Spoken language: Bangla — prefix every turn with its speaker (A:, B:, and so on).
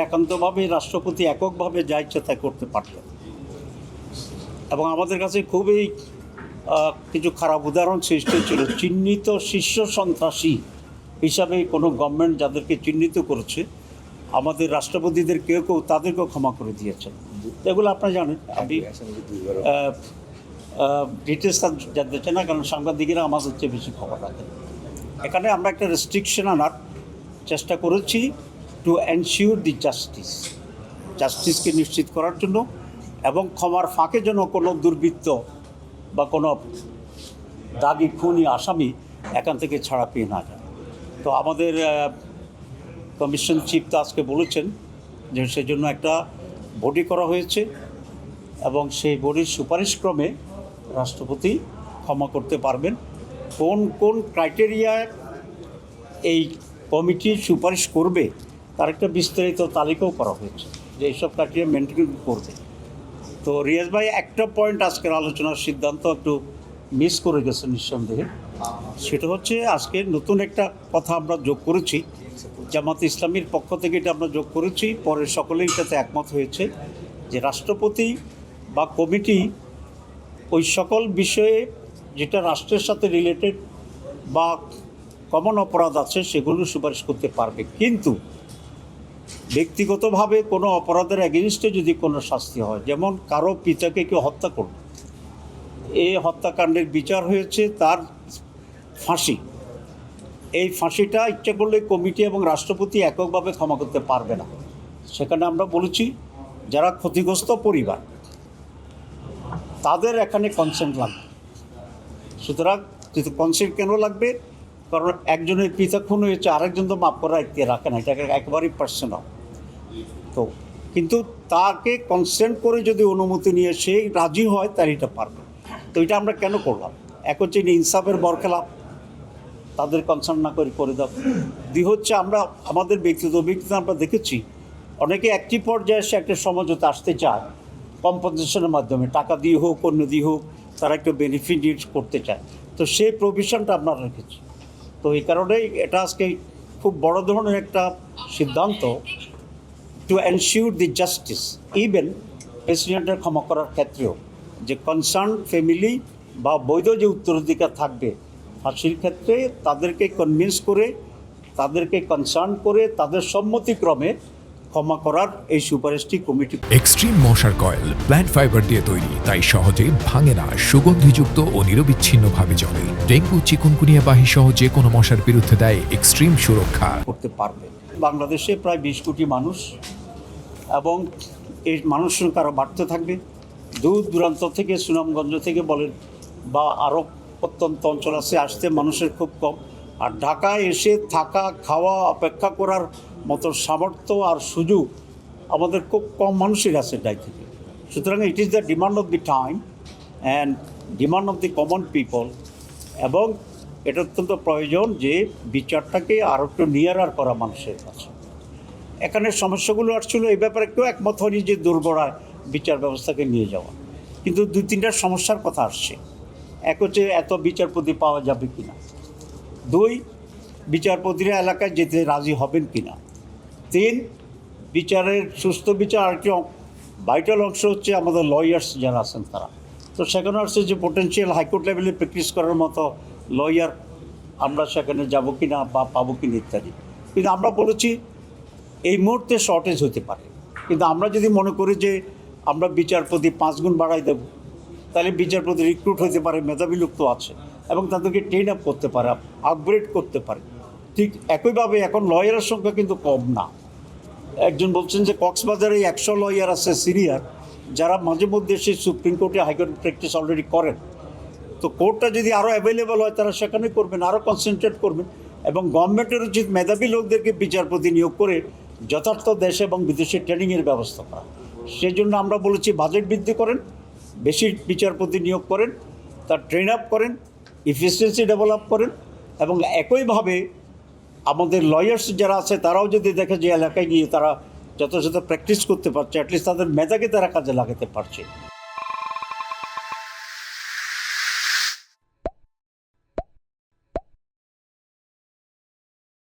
A: একান্তভাবে রাষ্ট্রপতি এককভাবে যা ইচ্ছা তাই করতে পারতেন। এবং আমাদের কাছে খুবই কিছু খারাপ উদাহরণ সৃষ্টি ছিল। চিহ্নিত শীর্ষ সন্ত্রাসী হিসাবে কোনো গভর্নমেন্ট যাদেরকে চিহ্নিত করেছে, আমাদের রাষ্ট্রপতিদের কেউ কেউ তাদেরকেও ক্ষমা করে দিয়েছেন। এগুলো আপনারা জানেন। আমি ডিটেলস জানতে চাই না, কারণ সাংবাদিকেরা আমাদের চেয়ে বেশি খবর রাখেন। এখানে আমরা একটা রেস্ট্রিকশন আনার চেষ্টা করেছি টু এনশিওর দি জাস্টিসকে নিশ্চিত করার জন্য, এবং ক্ষমার ফাঁকে যেন কোনো দুর্বৃত্ত বা কোনো দাগি খুনি আসামি এখান থেকে ছাড়া পেয়ে না যায়। তো আমাদের কমিশন চিফ তো আজকে বলেছেন যে সেজন্য একটা বডি করা হয়েছে, এবং সেই বডির সুপারিশক্রমে রাষ্ট্রপতি ক্ষমা করতে পারবেন। কোন কোন ক্রাইটেরিয়ায় এই কমিটি সুপারিশ করবে তার একটা বিস্তারিত তালিকাও করা হয়েছে, যে এইসব ক্রাইটেরিয়া মেনটেন করবে। তো রিয়াজ ভাই একটা পয়েন্ট আজকের আলোচনার সিদ্ধান্ত একটু মিস করে গেছে নিঃসন্দেহে। সেটা হচ্ছে আজকে নতুন একটা কথা আমরা যোগ করেছি, জামাত ইসলামীর পক্ষ থেকে এটা আমরা যোগ করেছি, পরে সকলেই এটাতে একমত হয়েছে যে রাষ্ট্রপতি বা কমিটি ওই সকল বিষয়ে যেটা রাষ্ট্রের সাথে রিলেটেড বা কমন অপরাধ আছে সেগুলো সুপারিশ করতে পারবে, কিন্তু ব্যক্তিগতভাবে কোনো অপরাধের এগেনস্টে যদি কোনো শাস্তি হয়, যেমন কারো পিতাকে কেউ হত্যা করল, এই হত্যাকাণ্ডের বিচার হয়েছে তার ফাঁসি, এই ফাঁসিটা ইচ্ছা করলে কমিটি এবং রাষ্ট্রপতি এককভাবে ক্ষমা করতে পারবে না। সেখানে আমরা বলেছি যারা ক্ষতিগ্রস্ত পরিবার তাদের এখানে কনসেন্ট লাগবে। সুতরাং যদি কনসেন্ট কেন লাগবে, কারণ একজনের পিতা খুন হয়েছে, আরেকজন তো মাপ করা রাখে না, এটাকে একেবারেই পার্সোনাল। তো কিন্তু তাকে কনসেন্ট করে যদি অনুমতি নিয়ে সে রাজি হয় তার এটা পারবে। তো এটা আমরা কেন করলাম? এক হচ্ছে ইনসাফের বরখেলাপ, তাদের কনসার্ন না করে দাও। দুই হচ্ছে আমরা আমাদের ব্যক্তিগত অভিজ্ঞতা আমরা দেখেছি অনেকে একটি পর্যায়ে এসে একটা সমঝোতা আসতে চায় কম্পনসেশনের মাধ্যমে, টাকা দিয়ে হোক অন্য দিয়ে হোক, তারা একটু বেনিফিট করতে চায়। তো সেই প্রভিশনটা আমরা রেখেছি। তো এই কারণেই এটা আজকে খুব বড় ধরনের একটা সিদ্ধান্ত to ensure the justice, even প্রেসিডেন্টের ক্ষমা করার ক্ষেত্রেও, যে কনসার্ন ফ্যামিলি বা বৈধ যে উত্তরাধিকার থাকবে ফাঁসির ক্ষেত্রে তাদেরকে কনভিন্স করে, তাদেরকে কনসার্ন করে তাদের সম্মতিক্রমে ক্ষমা করার এই সুপারিশটি কমিটি।
B: এক্সট্রিম মশার কয়েল প্ল্যান্ট ফাইবার দিয়ে তৈরি, তাই সহজে ভাঙে না, সুগন্ধিযুক্ত ও নিরবিচ্ছিন্নভাবে জ্বলে। ডেঙ্গু, চিকুনগুনিয়া বাহি সহ যে কোনো মশার বিরুদ্ধে দেয় এক্সট্রিম সুরক্ষা।
A: করতে পারবে। বাংলাদেশে প্রায় 20 কোটি মানুষ, এবং এই মানুষ সংখ্যা আরও বাড়তে থাকবে। দূর দূরান্ত থেকে, সুনামগঞ্জ থেকে বলেন বা আরও প্রত্যন্ত অঞ্চল আছে, আসতে মানুষের খুব কম। আর ঢাকায় এসে থাকা, খাওয়া, অপেক্ষা করার মতো সামর্থ্য আর সুযোগ আমাদের খুব কম মানুষের আছে ডাই থেকে। সুতরাং it is the demand of the time and demand of the common people, এবং এটা অত্যন্ত প্রয়োজন যে বিচারটাকে আরও একটু নিয়ারার করা মানুষের কাছে। এখানে সমস্যাগুলো আসছিল, এই ব্যাপারে কেউ একমত হয়নি যে দুর্গড়ায় বিচার ব্যবস্থাকে নিয়ে যাওয়া, কিন্তু 2-3টা সমস্যার কথা আসছে। এক হচ্ছে এত বিচারপতি পাওয়া যাবে কি না, 2 বিচারপতিরা এলাকায় যেতে রাজি হবেন কি না, 3 বিচারের সুস্থ বিচার। আরেকটি ভাইটাল অংশ হচ্ছে আমাদের লয়ার্স যারা আছেন তারা। তো সেখানে আসছে যে পোটেন্সিয়াল হাইকোর্ট লেভেলে প্র্যাকটিস করার মতো লয়ার আমরা সেখানে যাব কি না বা পাবো কি না ইত্যাদি। কিন্তু আমরা বলেছি এই মুহূর্তে শর্টেজ হতে পারে, কিন্তু আমরা যদি মনে করি যে আমরা বিচারপতি 5 গুণ বাড়াই দেব, তাহলে বিচারপতি রিক্রুট হতে পারে, মেধাবী লোক তো আছে, এবং তাদেরকে ট্রেন আপ করতে পারে, আপগ্রেড করতে পারে। ঠিক একইভাবে এখন লয়ারের সংখ্যা কিন্তু কম না। একজন বলছেন যে কক্সবাজারে 100 লয়ার আছে সিনিয়র, যারা মাঝে মধ্যে সেই সুপ্রিম কোর্টে হাইকোর্ট প্র্যাকটিস অলরেডি করেন। তো কোর্টটা যদি আরও অ্যাভেলেবল হয় তারা সেখানে করবেন, আরও কনসেন্ট্রেট করবেন, এবং গভর্নমেন্টের উচিত মেধাবী লোকদেরকে বিচারপতি নিয়োগ করে যথার্থ দেশে এবং বিদেশে ট্রেনিংয়ের ব্যবস্থা করা। সেই জন্য আমরা বলেছি বাজেট বৃদ্ধি করেন, বেশি বিচারপতি নিয়োগ করেন, তার ট্রেন আপ করেন, এফিসিয়েন্সি ডেভেলপ করেন, এবং একইভাবে আমাদের লয়ার্স যারা আছে তারাও যদি দেখে যে এলাকায় গিয়ে তারা যথাযথ প্র্যাকটিস করতে পারছে, অ্যাটলিস্ট তাদের মেধাকে তারা কাজে লাগাতে পারছে,